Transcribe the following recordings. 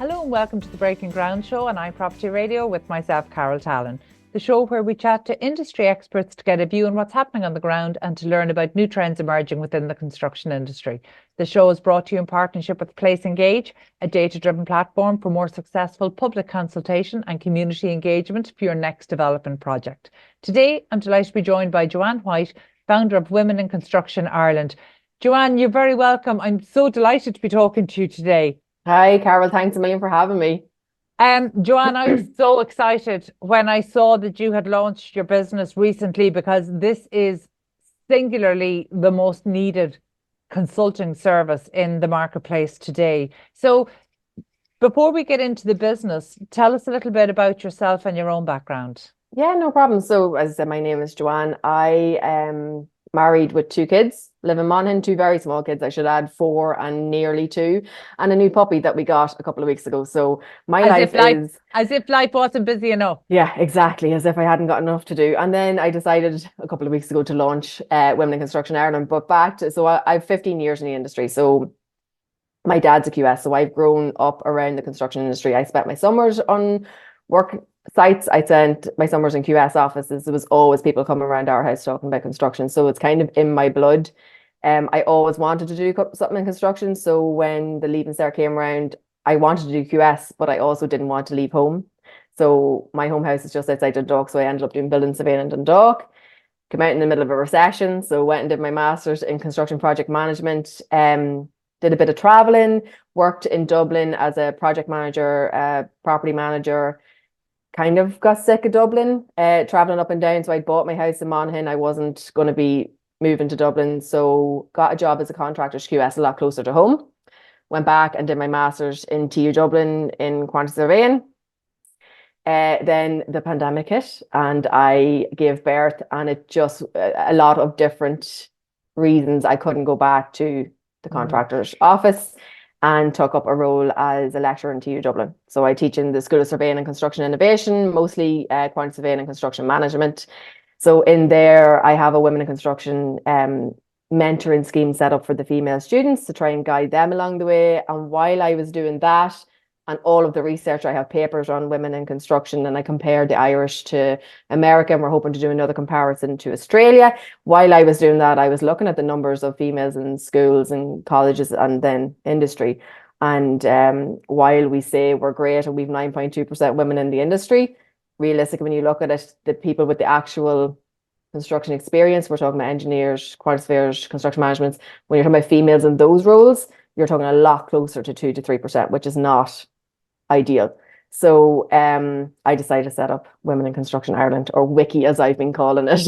Hello and welcome to the Breaking Ground show on iPropertyRadio with myself, Carol Tallon. The show where we chat to industry experts to get a view on what's happening on the ground and to learn about new trends emerging within the construction industry. The show is brought to you in partnership with Place Engage, a data-driven platform for more successful public consultation and community engagement for your next development project. Today, I'm delighted to be joined by Joanne White, founder of Women in Construction Ireland. Joanne, you're very welcome. I'm so delighted to be talking to you today. Hi, Carol. Thanks a million for having me. Joanne, I was so excited when I saw that you had launched your business recently because this is singularly the most needed consulting service in the marketplace today. So before we get into the business, tell us a little bit about yourself and your own background. Yeah, no problem. So, as I said, my name is Joanne. I am married with two kids, live in Monaghan, two very small kids, I should add, 4 and nearly 2, and a new puppy that we got a couple of weeks ago. So my life is... As if life wasn't busy enough. Yeah, exactly. As if I hadn't got enough to do. And then I decided a couple of weeks ago to launch Women in Construction Ireland. But I've 15 years in the industry. So my dad's a QS, so I've grown up around the construction industry. I spent my summers on work sites. I spent my summers in QS offices. There was always people coming around our house talking about construction. So it's kind of in my blood. I always wanted to do something in construction. So when the Leaving Cert came around, I wanted to do QS, but I also didn't want to leave home. So my home house is just outside Dundalk. So I ended up doing building surveying in Dundalk. Came out in the middle of a recession. So went and did my master's in construction project management. Did a bit of traveling, worked in Dublin as a project manager, property manager, kind of got sick of Dublin, traveling up and down. So I bought my house in Monaghan. I wasn't going to be moving to Dublin. So got a job as a contractor's QS a lot closer to home. Went back and did my master's in TU Dublin in quantity surveying. Then the pandemic hit and I gave birth, and it just a lot of different reasons I couldn't go back to the contractor's office, and took up a role as a lecturer in TU Dublin. So I teach in the School of Surveying and Construction Innovation, mostly quantity surveying and construction management. So in there, I have a Women in Construction mentoring scheme set up for the female students to try and guide them along the way. And while I was doing that, and all of the research, I have papers on women in construction, and I compared the Irish to America, and we're hoping to do another comparison to Australia. While I was doing that, I was looking at the numbers of females in schools and colleges and then industry. And while we say we're great and we've 9.2% women in the industry, realistically, when you look at it, the people with the actual construction experience, we're talking about engineers, quantity surveyors, construction management. When you're talking about females in those roles, you're talking a lot closer to 2 to 3%, which is not ideal. So I decided to set up Women in Construction Ireland, or Wiki as I've been calling it.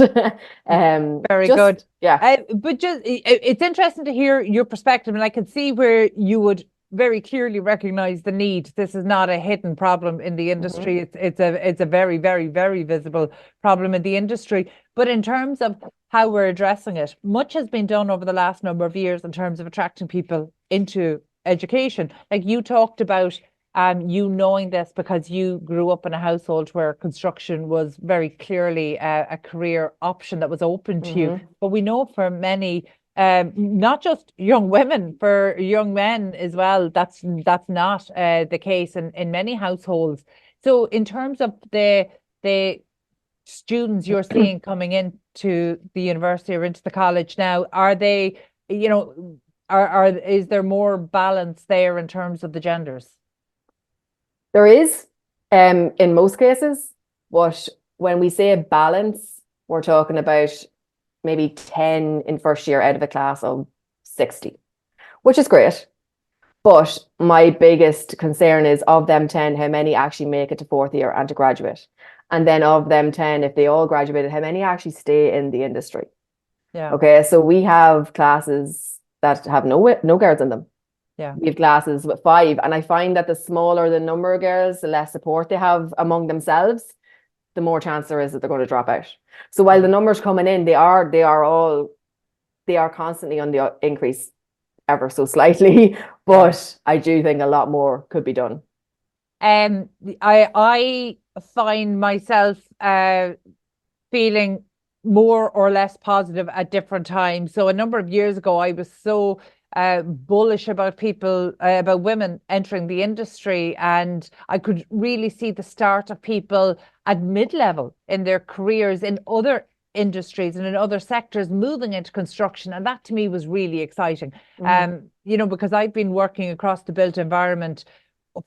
Very good. Yeah. But just it's interesting to hear your perspective, and I can see where you would very clearly recognize the need. This is not a hidden problem in the industry. It's a very, very, very visible problem in the industry. But in terms of how we're addressing it, much has been done over the last number of years in terms of attracting people into education. Like you talked about you knowing this because you grew up in a household where construction was very clearly a career option that was open to you. But we know for many, not just young women, for young men as well, that's not the case in many households. So in terms of the students you're seeing coming into the university or into the college now, are they, is there more balance there in terms of the genders? There is, in most cases, but when we say balance, we're talking about maybe 10 in first year out of a class of 60, which is great. But my biggest concern is, of them 10, how many actually make it to fourth year and to graduate? And then of them 10, if they all graduated, how many actually stay in the industry? Yeah. Okay, so we have classes that have no girls in them. Yeah. We have classes with 5, and I find that the smaller the number of girls, the less support they have among themselves, the more chance there is that they're going to drop out. So while the numbers coming in, they are constantly on the increase, ever so slightly, but I do think a lot more could be done. I find myself feeling more or less positive at different times. So a number of years ago, I was so bullish about about women entering the industry. And I could really see the start of people at mid-level in their careers in other industries and in other sectors moving into construction. And that to me was really exciting. Because I've been working across the built environment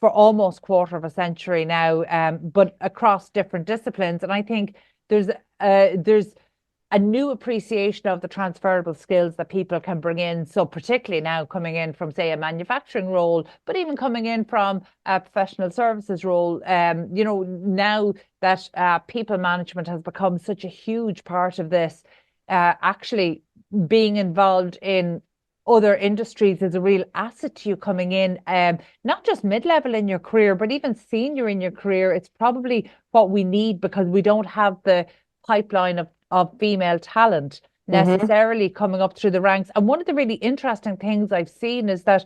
for almost quarter of a century now, but across different disciplines. And I think there's a new appreciation of the transferable skills that people can bring in. So particularly now coming in from, say, a manufacturing role, but even coming in from a professional services role, now that people management has become such a huge part of this, actually being involved in other industries is a real asset to you coming in, not just mid-level in your career, but even senior in your career. It's probably what we need because we don't have the pipeline of female talent necessarily coming up through the ranks. And one of the really interesting things I've seen is that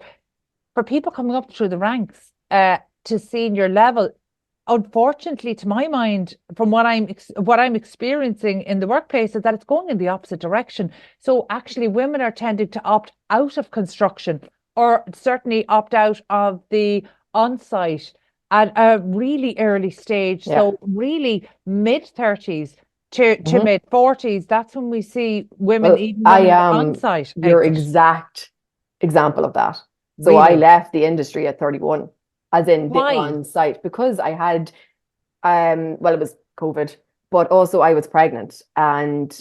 for people coming up through the ranks to senior level, unfortunately, to my mind, from what I'm experiencing in the workplace, is that it's going in the opposite direction. So actually, women are tending to opt out of construction, or certainly opt out of the on-site at a really early stage. Yeah. So really mid-30s to mid-40s, that's when we see women even on-site. Your exact example of that. So Really? I left the industry at 31, as in the Why? on-site, because I had, it was COVID, but also I was pregnant. And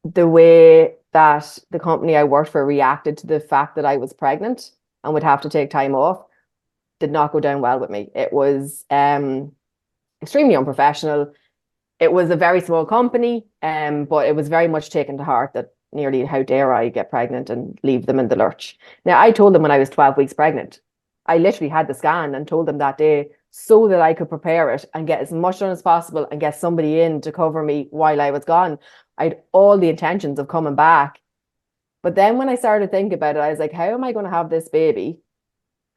the way that the company I worked for reacted to the fact that I was pregnant and would have to take time off did not go down well with me. It was extremely unprofessional. It was a very small company, but it was very much taken to heart that nearly how dare I get pregnant and leave them in the lurch. Now, I told them when I was 12 weeks pregnant, I literally had the scan and told them that day so that I could prepare it and get as much done as possible and get somebody in to cover me while I was gone. I had all the intentions of coming back. But then when I started thinking about it, I was like, how am I going to have this baby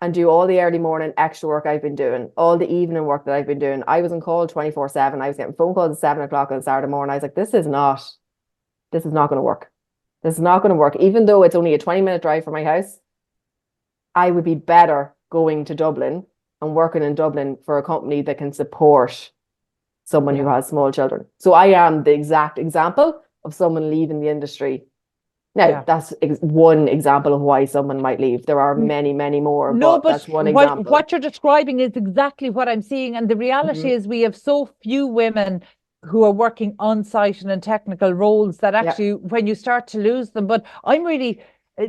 and do all the early morning extra work I've been doing, all the evening work that I've been doing? I was on call 24/7. I was getting phone calls at 7 o'clock on Saturday morning. I was like, this is not going to work. This is not going to work. Even though it's only a 20-minute drive from my house, I would be better going to Dublin and working in Dublin for a company that can support someone who has small children. So I am the exact example of someone leaving the industry. Now, that's one example of why someone might leave. There are many, many more, but that's one example. What you're describing is exactly what I'm seeing. And the reality is we have so few women who are working on site and in technical roles that actually when you start to lose them. But I'm really,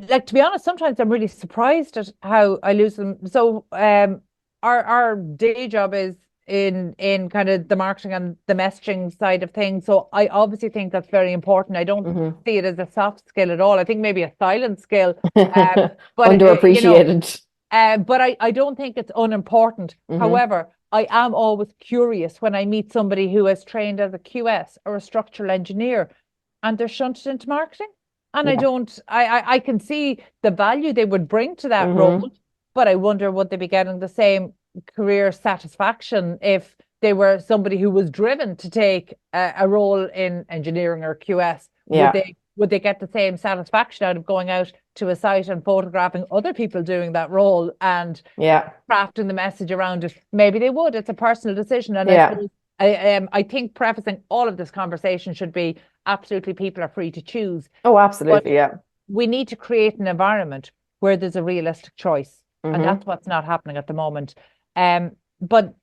like, to be honest, sometimes I'm really surprised at how I lose them. So our day job is in kind of the marketing and the messaging side of things. So I obviously think that's very important. I don't see it as a soft skill at all. I think maybe a silent skill, but underappreciated. But I don't think it's unimportant. However, I am always curious when I meet somebody who has trained as a QS or a structural engineer and they're shunted into marketing. And I can see the value they would bring to that role, but I wonder, would they be getting the same career satisfaction if they were somebody who was driven to take a role in engineering or QS? Would they get the same satisfaction out of going out to a site and photographing other people doing that role and crafting the message around it? Maybe they would. It's a personal decision. And I think prefacing all of this conversation should be absolutely people are free to choose. Oh, absolutely. But we need to create an environment where there's a realistic choice. And that's what's not happening at the moment. But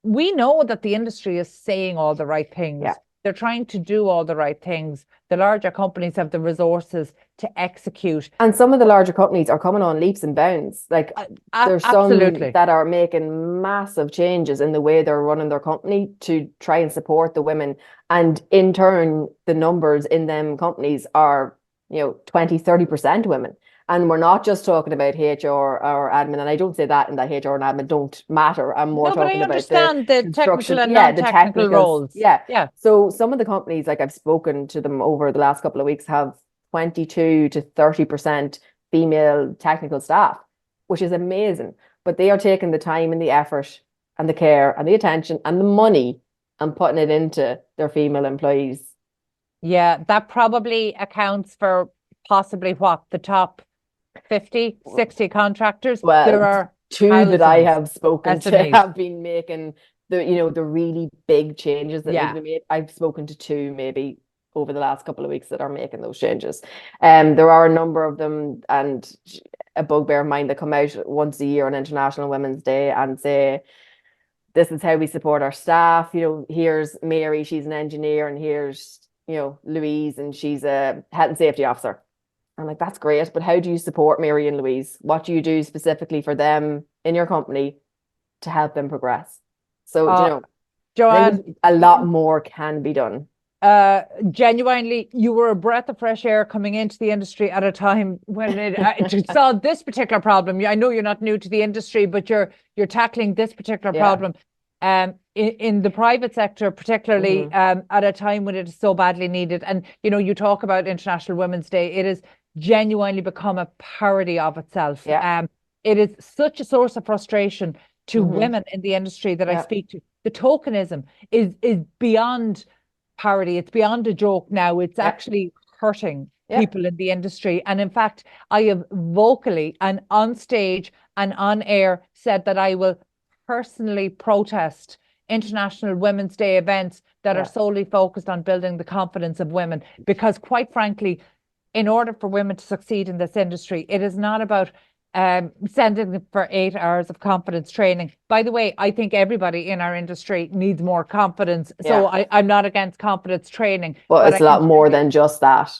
we know that the industry is saying all the right things. They're trying to do all the right things. The larger companies have the resources to execute. And some of the larger companies are coming on leaps and bounds. Like there's some that are making massive changes in the way they're running their company to try and support the women. And in turn, the numbers in them companies are, 20-30% women. And we're not just talking about HR or admin, and I don't say that in that HR and admin don't matter. I'm more talking about the technical and non-technical roles. Yeah. So some of the companies, like I've spoken to them over the last couple of weeks, have 22 to 30% female technical staff, which is amazing. But they are taking the time and the effort and the care and the attention and the money and putting it into their female employees. Yeah, that probably accounts for possibly the top 50, 60 contractors. Well, there are two that I have spoken to SMEs. have been making the really big changes that need to be made. I've spoken to two maybe over the last couple of weeks that are making those changes. There are a number of them, and a bugbear of mine that come out once a year on International Women's Day and say, this is how we support our staff. Here's Mary, she's an engineer, and here's, Louise, and she's a health and safety officer. I'm like, that's great, but how do you support Mary and Louise? What do you do specifically for them in your company to help them progress? So, Joanne, a lot more can be done. Genuinely, you were a breath of fresh air coming into the industry at a time when it saw this particular problem. I know you're not new to the industry, but you're tackling this particular problem. In the private sector, particularly at a time when it is so badly needed. And, you talk about International Women's Day. It has genuinely become a parody of itself. It is such a source of frustration to women in the industry that I speak to. The tokenism is beyond parody. It's beyond a joke now. It's actually hurting people in the industry. And in fact, I have vocally and on stage and on air said that I will personally protest International Women's Day events that are solely focused on building the confidence of women. Because quite frankly, in order for women to succeed in this industry, it is not about sending them for 8 hours of confidence training. By the way, I think everybody in our industry needs more confidence. So I'm not against confidence training. But it's a lot more than just that.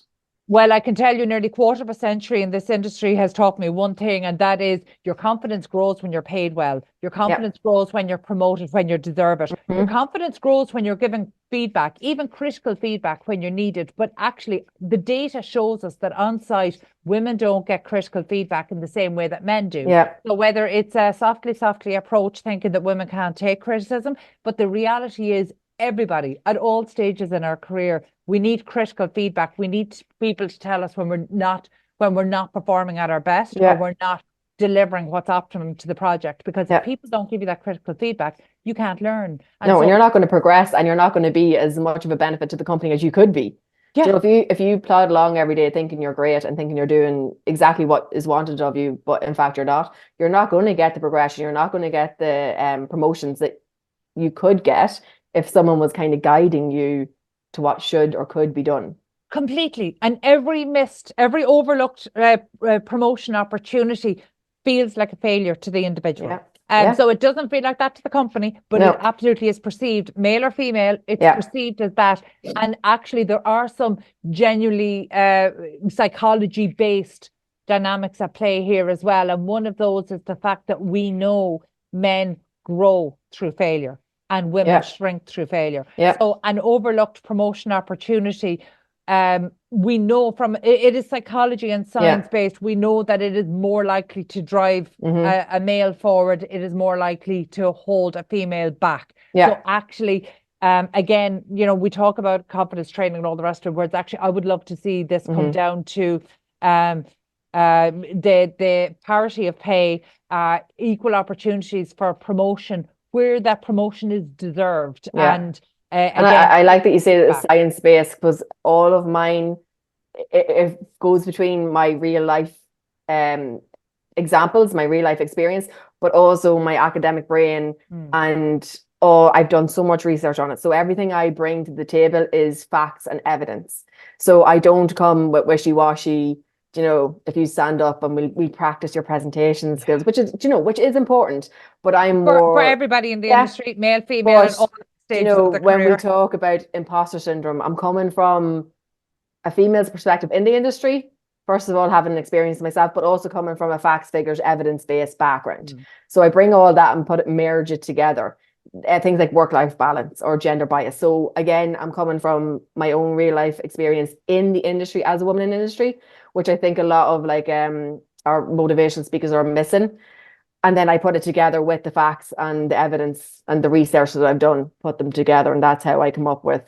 Well, I can tell you nearly quarter of a century in this industry has taught me one thing, and that is your confidence grows when you're paid well. Your confidence grows when you're promoted, when you deserve it. Your confidence grows when you're given feedback, even critical feedback when you're needed. But actually, the data shows us that on site, women don't get critical feedback in the same way that men do. So whether it's a softly approach, thinking that women can't take criticism, but the reality is everybody at all stages in our career, we need critical feedback. We need people to tell us when we're not performing at our best or we're not delivering what's optimum to the project. Because if people don't give you that critical feedback, you can't learn. And you're not going to progress, and you're not going to be as much of a benefit to the company as you could be. If you plod along every day thinking you're great and thinking you're doing exactly what is wanted of you, but in fact you're not going to get the progression. You're not going to get the promotions that you could get if someone was kind of guiding you to what should or could be done. Completely. And every overlooked promotion opportunity feels like a failure to the individual. So it doesn't feel like that to the company, but it absolutely is perceived, male or female, it's perceived as that. And actually there are some genuinely psychology-based dynamics at play here as well. And one of those is the fact that we know men grow through failure and women shrink through failure. So an overlooked promotion opportunity, we know from it is psychology and science based. We know that it is more likely to drive a male forward. It is more likely to hold a female back. So actually, again, we talk about confidence training and all the rest of it, where it's actually, I would love to see this come down to the parity of pay, equal opportunities for promotion where that promotion is deserved. And again, I like that you say that it's science-based, because all of mine, it goes between my real life examples, my real life experience, but also my academic brain. And I've done so much research on it. So everything I bring to the table is facts and evidence. So I don't come with wishy-washy, if you stand up and we practice your presentation skills, which is important, but I'm more for everybody in the industry, male, female, and all stages of the when career. we talk about imposter syndrome, I'm coming from a female's perspective in the industry, first of all, having an experience myself, but also coming from a facts, figures, evidence-based background. So I bring all that and merge it together. Things like work-life balance or gender bias. So again, I'm coming from my own real life experience in the industry as a woman in the industry, which I think a lot of our motivational speakers are missing. And then I put it together with the facts and the evidence and the research that I've done, put them together. And that's how I come up with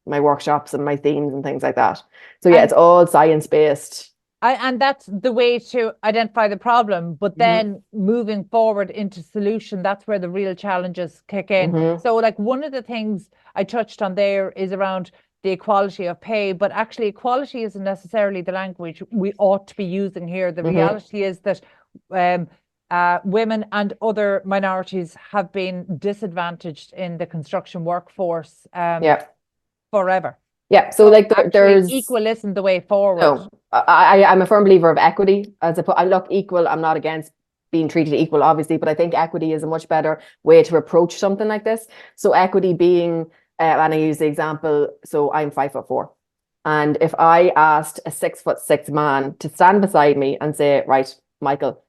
my workshops and my themes and things like that. So it's all science-based. And that's the way to identify the problem, but then moving forward into solution, that's where the real challenges kick in. So one of the things I touched on there is around the equality of pay, but actually equality isn't necessarily the language we ought to be using here. The reality is that women and other minorities have been disadvantaged in the construction workforce forever. Yeah, so like there's equal isn't the way forward. No, I'm a firm believer of equity. I look equal. I'm not against being treated equal, obviously, but I think equity is a much better way to approach something like this. So equity being, and I use the example. So I'm 5'4", and if I asked a 6'6" man to stand beside me and say, right, Michael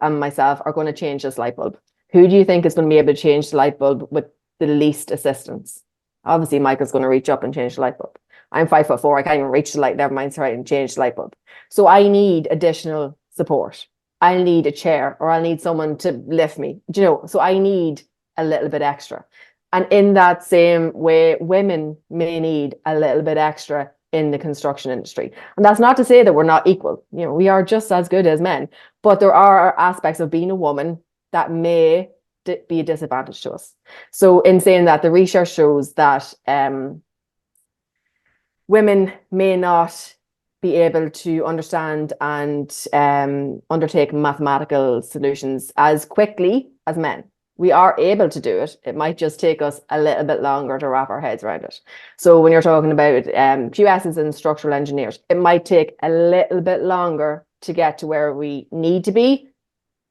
and myself are going to change this light bulb, who do you think is going to be able to change the light bulb with the least assistance? Obviously, Michael's going to reach up and change the light bulb. I'm 5'4". I can't even reach the light. Never mind, try and change the light bulb. So I need additional support. I need a chair, or I need someone to lift me. So I need a little bit extra. And in that same way, women may need a little bit extra in the construction industry. And that's not to say that we're not equal. We are just as good as men. But there are aspects of being a woman that may be a disadvantage to us. So in saying that, the research shows that women may not be able to understand and undertake mathematical solutions as quickly as men. We are able to do it. It might just take us a little bit longer to wrap our heads around it. So when you're talking about QSs and structural engineers, it might take a little bit longer to get to where we need to be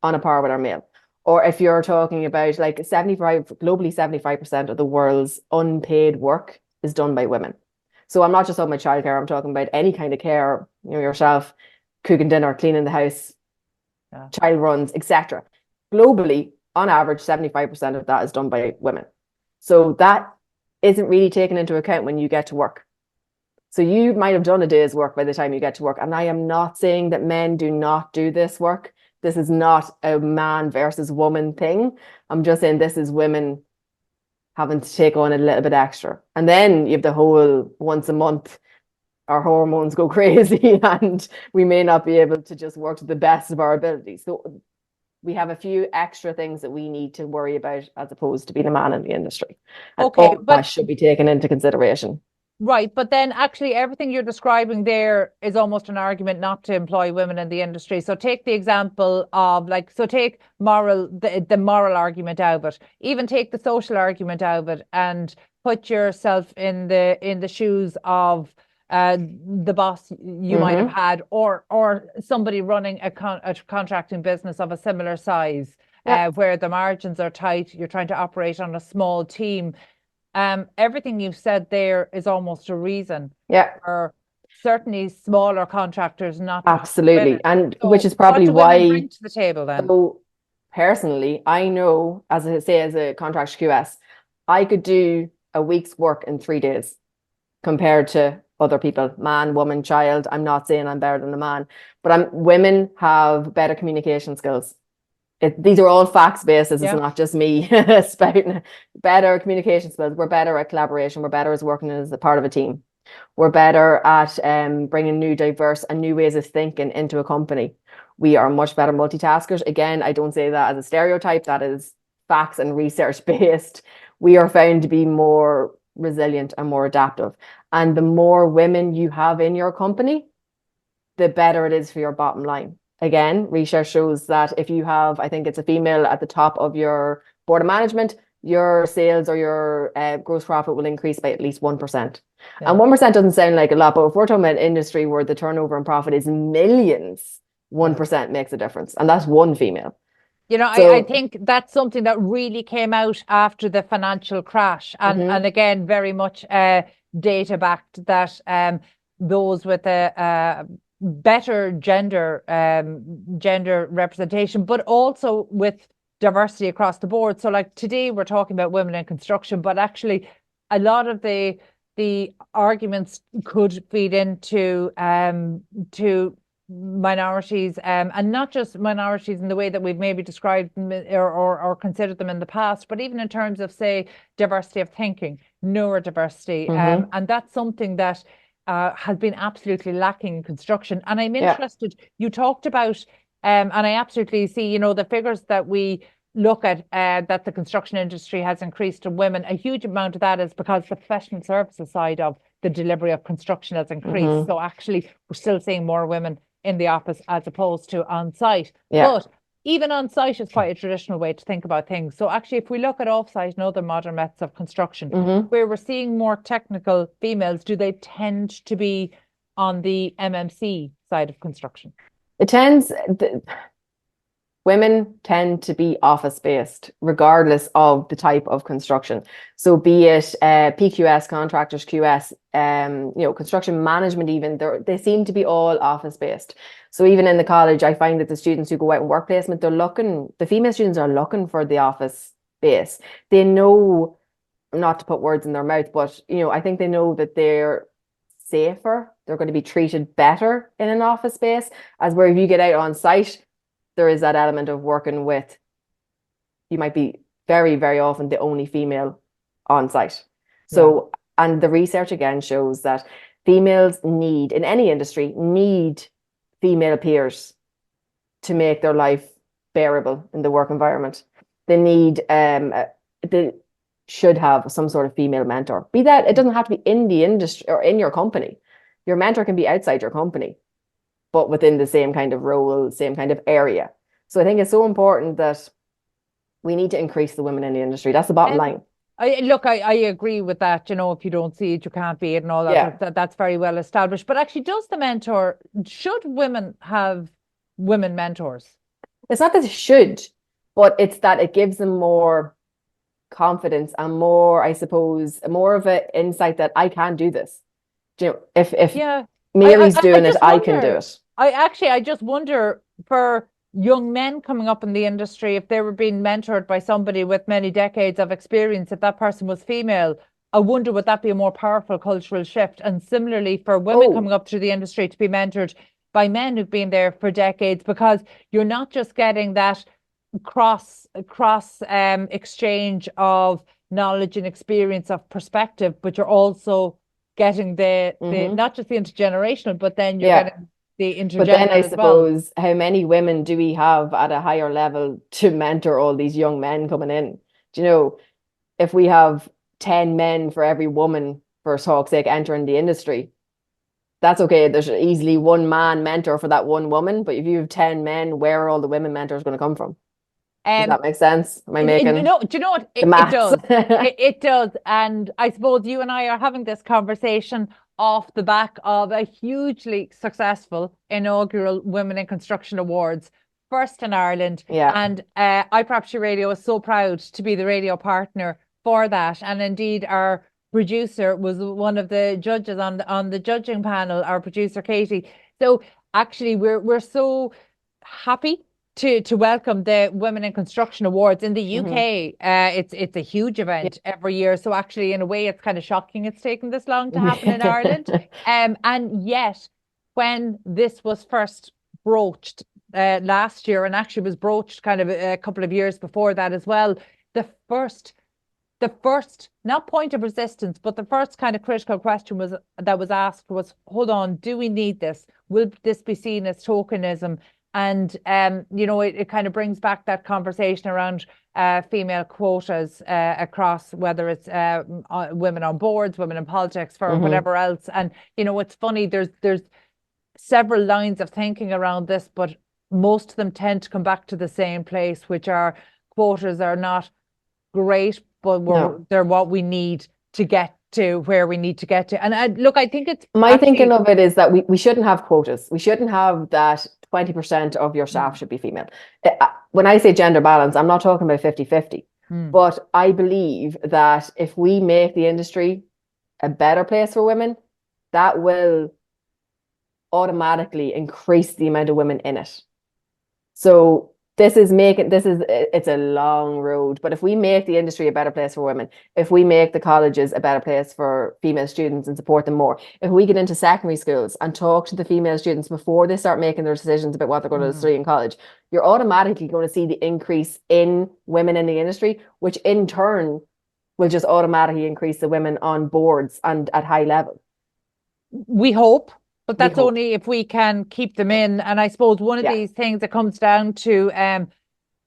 on a par with our male. Or if you're talking about like globally 75% of the world's unpaid work is done by women. So I'm not just talking about childcare, I'm talking about any kind of care, yourself, cooking dinner, cleaning the house, child runs, etc. Globally, on average, 75% of that is done by women. So that isn't really taken into account when you get to work. So you might have done a day's work by the time you get to work. And I am not saying that men do not do this work. This is not a man versus woman thing. I'm just saying this is women having to take on a little bit extra. And then you have the whole once a month, our hormones go crazy and we may not be able to just work to the best of our ability. So we have a few extra things that we need to worry about as opposed to being a man in the industry. And all that should be taken into consideration. Right, but then actually everything you're describing there is almost an argument not to employ women in the industry. So take the example of take the moral argument out of it, even take the social argument out of it, and put yourself in the shoes of the boss you might have had, or somebody running a contracting business of a similar size, where the margins are tight. You're trying to operate on a small team. Everything you've said there is almost a reason for certainly smaller contractors not to absolutely, and so which is probably what do women bring to the table then. So personally, I know, as I say, as a contract QS, I could do a week's work in 3 days compared to other people, man, woman, child. I'm not saying I'm better than a man, but women have better communication skills. These are all facts based. This is not just me spouting. Better communication skills. We're better at collaboration. We're better as working as a part of a team. We're better at bringing new, diverse and new ways of thinking into a company. We are much better multitaskers. Again, I don't say that as a stereotype. That is facts and research based. We are found to be more resilient and more adaptive. And the more women you have in your company, the better it is for your bottom line. Again, research shows that if you have, I think it's a female at the top of your board of management, your sales or your gross profit will increase by at least 1%. Yeah. And 1% doesn't sound like a lot, but if we're talking about an industry where the turnover and profit is millions, 1% makes a difference. And that's one female. I think that's something that really came out after the financial crash. And again, very much data backed that those with a better gender representation, but also with diversity across the board. So like today we're talking about women in construction, but actually a lot of the arguments could feed into to minorities, and not just minorities in the way that we've maybe described them or considered them in the past, but even in terms of, say, diversity of thinking, neurodiversity, and that's something that has been absolutely lacking in construction. And I'm interested, you talked about, and I absolutely see, the figures that we look at, that the construction industry has increased in women. A huge amount of that is because the professional services side of the delivery of construction has increased. So actually, we're still seeing more women in the office as opposed to on site. But even on site is quite a traditional way to think about things. So actually, if we look at off-site and other modern methods of construction, where we're seeing more technical females, do they tend to be on the MMC side of construction? Women tend to be office-based, regardless of the type of construction. So be it PQS, contractors, QS, construction management even, they seem to be all office-based. So even in the college, I find that the students who go out in work placement, the female students are looking for the office base. They know, not to put words in their mouth, but, I think they know that they're safer. They're going to be treated better in an office space, as where if you get out on site, there is that element of working with, you might be very, very often the only female on site. So, and the research again shows that females in any industry, need female peers to make their life bearable in the work environment. They should have some sort of female mentor. Be that, it doesn't have to be in the industry or in your company. Your mentor can be outside your company, but within the same kind of role, same kind of area. So I think it's so important that we need to increase the women in the industry. That's the bottom line. I agree with that. If you don't see it, you can't be it and all that. Yeah. That's very well established. But actually, should women have women mentors? It's not that it should, but it's that it gives them more confidence and more, I suppose, more of an insight that I can do this. If Mary's doing it, I can do it. I just wonder, for young men coming up in the industry, if they were being mentored by somebody with many decades of experience, if that person was female, I wonder, would that be a more powerful cultural shift? And similarly, for women coming up through the industry to be mentored by men who've been there for decades, because you're not just getting that cross exchange of knowledge and experience of perspective, but you're also getting the not just the intergenerational, but then you're getting the intergender. But then I suppose, how many women do we have at a higher level to mentor all these young men coming in? If we have 10 men for every woman, for talk's sake, entering the industry, that's okay. There's easily one man mentor for that one woman. But if you have 10 men, where are all the women mentors going to come from? Does that make sense? Am I making do you know what? It does. It does. And I suppose you and I are having this conversation off the back of a hugely successful inaugural Women in Construction Awards, first in Ireland. Yeah. And iPropertyRadio is so proud to be the radio partner for that. And indeed, our producer was one of the judges on the judging panel, our producer Katie. So actually, we're so happy to welcome the Women in Construction Awards in the UK. It's a huge event every year. So actually, in a way, it's kind of shocking it's taken this long to happen in Ireland. And yet, when this was first broached last year, and actually was broached kind of a couple of years before that as well, the first not point of resistance, but the first kind of critical question was asked, hold on, do we need this? Will this be seen as tokenism? And, it kind of brings back that conversation around female quotas across, whether it's women on boards, women in politics, for whatever else. And, it's funny, there's several lines of thinking around this, but most of them tend to come back to the same place, which are quotas are not great, but they're what we need to get to where we need to get to. And I think it's... My thinking of it is that we shouldn't have quotas. We shouldn't have that 20% of your staff should be female. When I say gender balance, I'm not talking about 50-50. But I believe that if we make the industry a better place for women, that will automatically increase the amount of women in it. So it's a long road, but if we make the industry a better place for women, if we make the colleges a better place for female students and support them more, if we get into secondary schools and talk to the female students before they start making their decisions about what they're going to study in college, you're automatically going to see the increase in women in the industry, which in turn will just automatically increase the women on boards and at high level. We hope. But that's only if we can keep them in. And I suppose one of these things that comes down to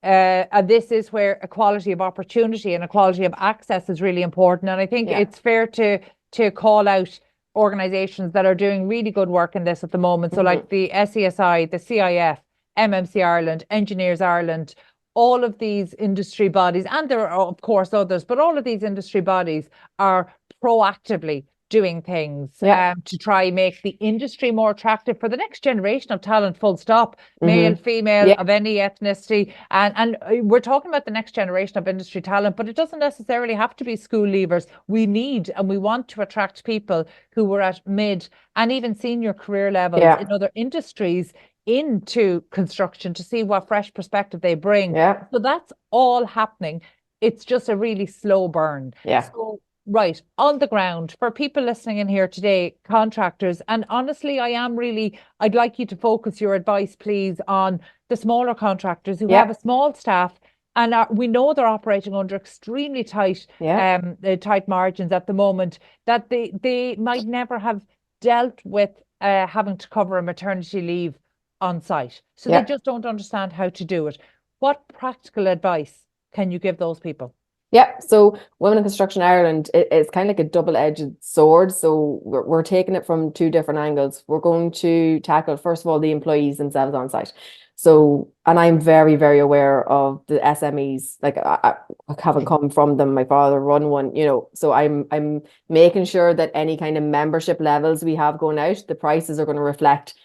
this is where equality of opportunity and equality of access is really important. And I think it's fair to call out organizations that are doing really good work in this at the moment. So like the SESI, the CIF, MMC Ireland, Engineers Ireland, all of these industry bodies, and there are of course others, but all of these industry bodies are proactively doing things to try make the industry more attractive for the next generation of talent, full stop, male, female, of any ethnicity. And we're talking about the next generation of industry talent, but it doesn't necessarily have to be school leavers. We need and we want to attract people who were at mid and even senior career levels in other industries into construction to see what fresh perspective they bring. So that's all happening. It's just a really slow burn. So, right, on the ground, for people listening in here today, contractors, and honestly, I'd like you to focus your advice, please, on the smaller contractors who have a small staff and we know they're operating under extremely tight margins at the moment, that they might never have dealt with having to cover a maternity leave on site. So they just don't understand how to do it. What practical advice can you give those people? Yeah, so Women in Construction Ireland, it's kind of like a double-edged sword. So we're taking it from two different angles. We're going to tackle, first of all, the employees themselves on site. So, and I'm very, very aware of the SMEs. Like I haven't come from them. My father run one, so I'm making sure that any kind of membership levels we have going out, the prices are going to reflect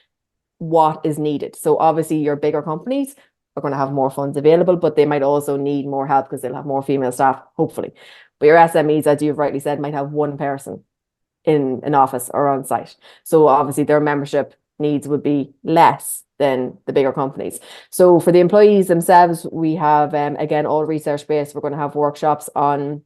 what is needed. So obviously your bigger companies are going to have more funds available, but they might also need more help because they'll have more female staff, hopefully. But your SMEs, as you've rightly said, might have one person in an office or on site. So obviously their membership needs would be less than the bigger companies. So for the employees themselves, we have, again, all research-based. We're going to have workshops on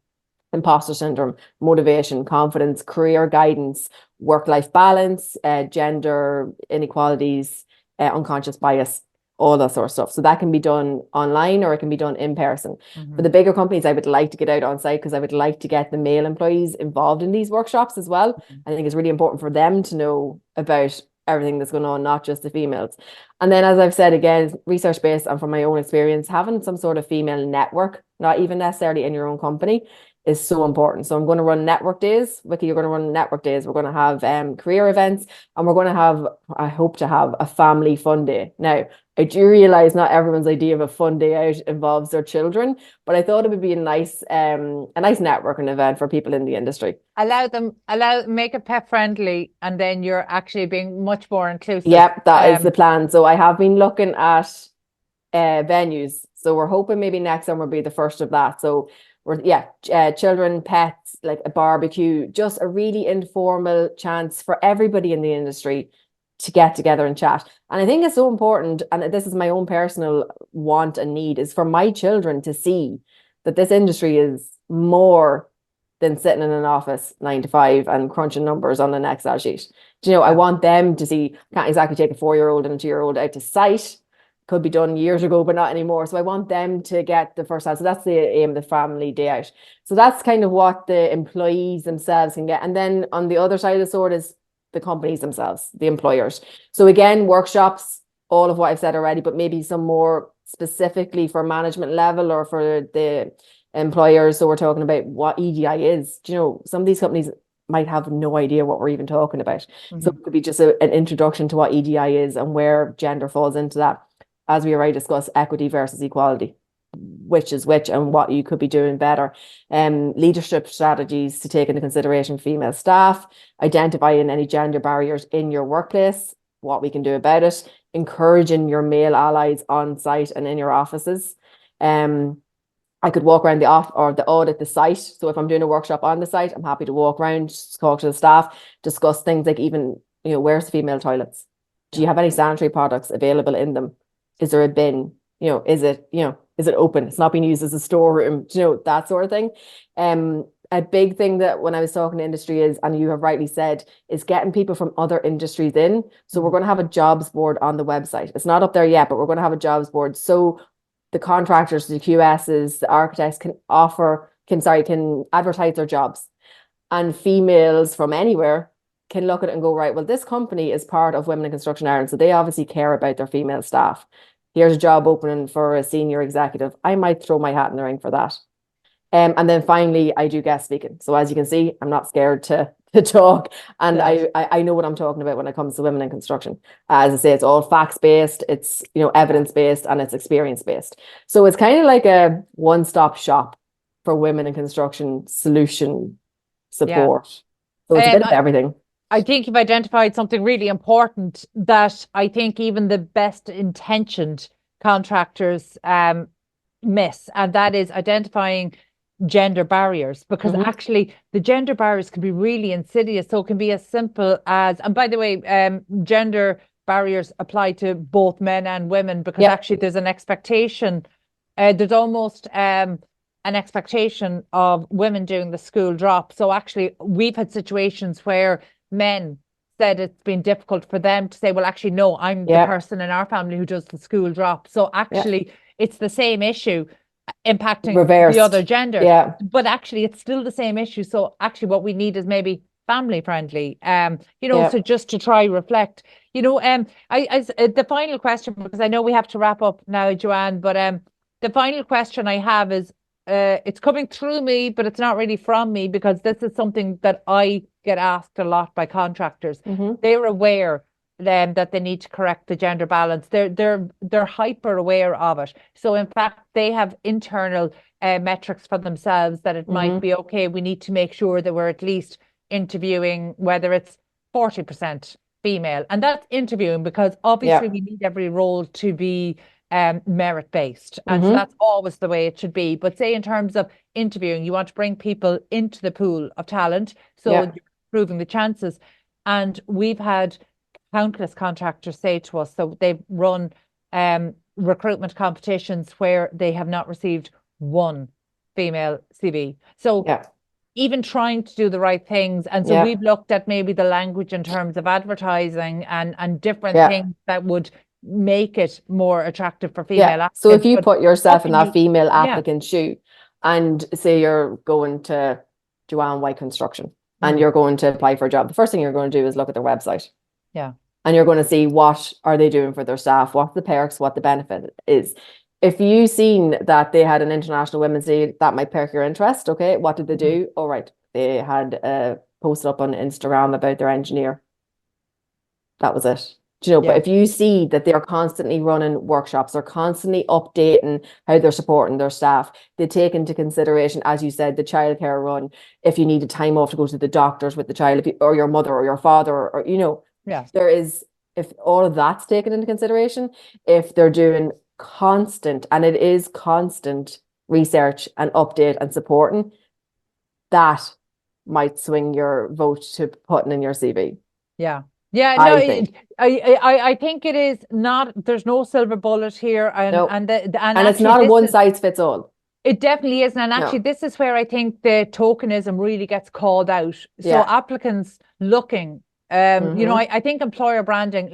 imposter syndrome, motivation, confidence, career guidance, work-life balance, gender inequalities, unconscious bias, all that sort of stuff. So that can be done online or it can be done in person. For the bigger companies, I would like to get out on site because I would like to get the male employees involved in these workshops as well. I think it's really important for them to know about everything that's going on, not just the females. And then, as I've said, again, research-based and from my own experience, having some sort of female network, not even necessarily in your own company, is so important. So I'm going to run network days. Vicky, you're going to run network days. We're going to have career events, and we're going to have, I hope to have, a family fun day. Now, I do realize not everyone's idea of a fun day out involves their children, but I thought it would be a nice networking event for people in the industry. Make it pet friendly, and then you're actually being much more inclusive. Yeah, that is the plan. So I have been looking at venues. So we're hoping maybe next summer will be the first of that. So children, pets, like a barbecue, just a really informal chance for everybody in the industry to get together and chat. And I think it's so important, and this is my own personal want and need, is for my children to see that this industry is more than sitting in an office 9 to 5 and crunching numbers on an Excel sheet. I want them to see, can't exactly take a 4-year-old and a 2-year-old out to site. Could be done years ago, but not anymore. So I want them to get the first hand. So that's the aim of the family day out. So that's kind of what the employees themselves can get. And then on the other side of the sword is the companies themselves, the employers. So again, workshops, all of what I've said already, but maybe some more specifically for management level or for the employers. So we're talking about what EDI is. Some of these companies might have no idea what we're even talking about. So it could be just an introduction to what EDI is and where gender falls into that. As we already discussed, equity versus equality, which is which and what you could be doing better. Leadership strategies to take into consideration female staff, identifying any gender barriers in your workplace, what we can do about it, encouraging your male allies on site and in your offices. I could walk around the audit the site. So if I'm doing a workshop on the site, I'm happy to walk around, talk to the staff, discuss things like even, where's the female toilets? Do you have any sanitary products available in them? Is there a bin? Is it open? It's not being used as a storeroom, that sort of thing. A big thing that when I was talking to industry is, and you have rightly said, is getting people from other industries in. So we're going to have a jobs board on the website. It's not up there yet, but we're going to have a jobs board. So the contractors, the QSs, the architects can advertise their jobs. And females from anywhere can look at it and go, right, well, this company is part of Women in Construction Ireland, so they obviously care about their female staff. Here's a job opening for a senior executive. I might throw my hat in the ring for that. And then finally, I do guest speaking. So as you can see, I'm not scared to to talk. And Yes. I know what I'm talking about when it comes to women in construction. As I say, it's all facts based, it's evidence based, and it's experience based. So it's kind of like a one-stop shop for women in construction solution Yeah. support. So it's a bit of I, everything. I think you've identified something really important that I think even the best intentioned contractors miss, and that is identifying gender barriers, because actually the gender barriers can be really insidious. So it can be as simple as, and by the way, gender barriers apply to both men and women, because actually there's an expectation, there's almost an expectation of women doing the school drop. So actually we've had situations where men said it's been difficult for them to say, well, actually, no, I'm the person in our family who does the school drop. So actually, it's the same issue impacting Reversed. the other gender. Yeah. But actually, it's still the same issue. So actually, what we need is maybe family friendly. So just to try reflect. The final question, because I know we have to wrap up now, Joanne. But the final question I have is, it's coming through me, but it's not really from me, because this is something that I get asked a lot by contractors. They're aware that they need to correct the gender balance. They're hyper aware of it. So in fact, they have internal metrics for themselves that it might be okay. We need to make sure that we're at least interviewing, whether it's 40% female, and that's interviewing, because obviously we need every role to be merit based, and so that's always the way it should be. But say in terms of interviewing, you want to bring people into the pool of talent, so you're improving the chances. And we've had countless contractors say to us, so they've run recruitment competitions where they have not received one female CV. So even trying to do the right things. And so we've looked at maybe the language in terms of advertising and different things that would make it more attractive for female applicants. So if you put yourself in that female applicant's shoe, and say you're going to Joanne White Construction and you're going to apply for a job, the first thing you're going to do is look at their website. And you're going to see what are they doing for their staff, what the perks, what the benefit is. If you've seen that they had an International Women's Day, that might perk your interest. Okay, what did they do? All right, they had posted up on Instagram about their engineer. That was it. But if you see that they're constantly running workshops, they're constantly updating how they're supporting their staff, they take into consideration, as you said, the childcare run, if you need a time off to go to the doctors with the child, or your mother or your father, or there is, if all of that's taken into consideration, if they're doing constant, and it is constant research and update and supporting, that might swing your vote to putting in your CV. I think it is not, there's no silver bullet here, and it's not a one size fits all. It definitely isn't. And actually, this is where I think the tokenism really gets called out. So applicants looking, I think employer branding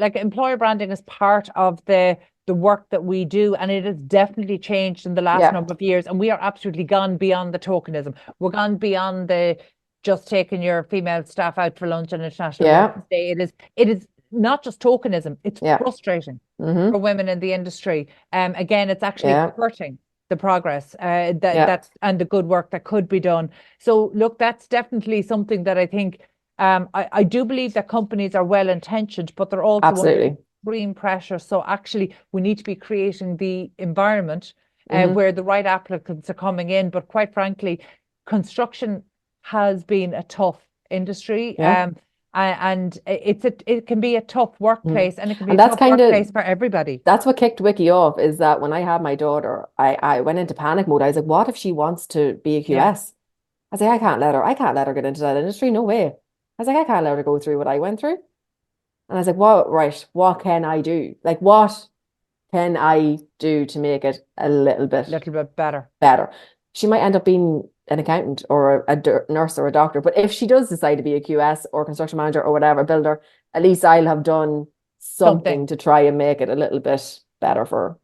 is part of the work that we do, and it has definitely changed in the last number of years. And we are absolutely gone beyond the tokenism. We're gone beyond the just taking your female staff out for lunch on International Women's Day. It is not just tokenism, it's frustrating for women in the industry. Again, it's actually hurting the progress that's and the good work that could be done. So look, that's definitely something that I think I do believe that companies are well intentioned, but they're also under extreme pressure. So actually we need to be creating the environment where the right applicants are coming in. But quite frankly, construction has been a tough industry, and it can be a tough workplace, and it can be a tough workplace for everybody. That's what kicked Wiki off, is that when I had my daughter, I went into panic mode. I was like, what if she wants to be a QS? I was like, I can't let her get into that industry. No way. I was like, I can't let her go through what I went through. And I was like, what can I do? Like, what can I do to make it a little bit better? She might end up being an accountant or a nurse or a doctor, but if she does decide to be a QS or construction manager or whatever, builder, at least I'll have done something to try and make it a little bit better for her.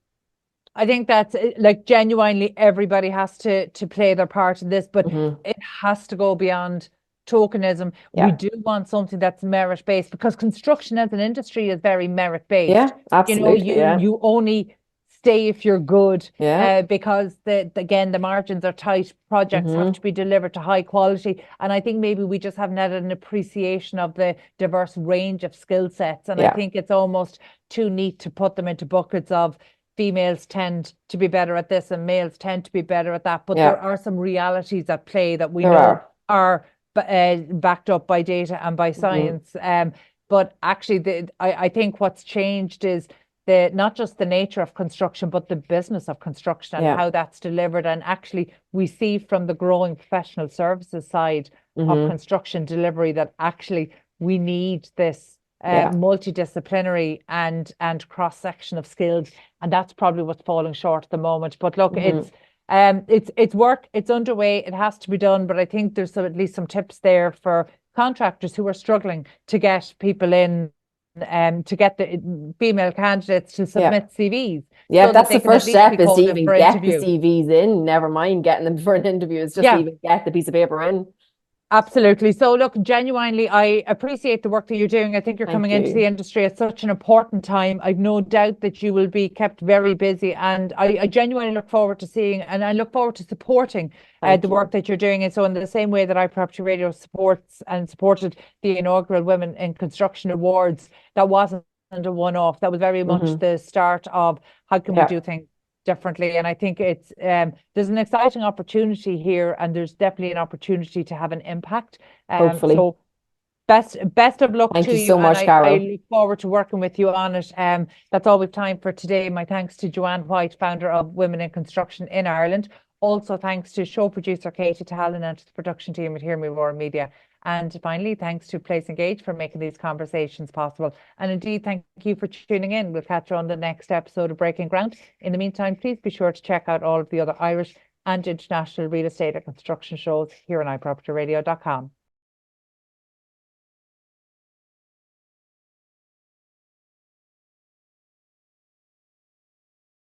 I think that's like, genuinely everybody has to play their part in this, but it has to go beyond tokenism. We do want something that's merit based, because construction as an industry is very merit based. Yeah, absolutely. You only stay if you're good, Yeah. because again, the margins are tight. Projects have to be delivered to high quality. And I think maybe we just haven't had an appreciation of the diverse range of skill sets. And I think it's almost too neat to put them into buckets of females tend to be better at this and males tend to be better at that. But there are some realities at play that we know are backed up by data and by science. But actually, I think what's changed is not just the nature of construction, but the business of construction and how that's delivered. And actually, we see from the growing professional services side of construction delivery that actually we need this multidisciplinary and cross-section of skills, and that's probably what's falling short at the moment. But look, it's work, it's underway, it has to be done. But I think there's at least some tips there for contractors who are struggling to get people in, to get the female candidates to submit CVs. Yeah, so that's the first step, is to even get the interview. CVs in. Never mind getting them for an interview. It's just to even get the piece of paper in. Absolutely. So look, genuinely, I appreciate the work that you're doing. I think you're coming into the industry at such an important time. I've no doubt that you will be kept very busy, and I genuinely look forward to seeing, and I look forward to supporting the work that you're doing. And so in the same way that iPropertyRadio supports and supported the inaugural Women in Construction Awards, that wasn't a one-off. That was very much the start of how can we do things differently. And I think it's there's an exciting opportunity here, and there's definitely an opportunity to have an impact. Hopefully. So best of luck Thank to you so much, and Carol. I look forward to working with you on it. That's all we've time for today. My thanks to Joanne White, founder of Women in Construction in Ireland. Also thanks to show producer Katie Tallon and to the production team at Hear Me Roar Media. And finally, thanks to Place Engage for making these conversations possible. And indeed, thank you for tuning in. We'll catch you on the next episode of Breaking Ground. In the meantime, please be sure to check out all of the other Irish and international real estate and construction shows here on iPropertyRadio.com.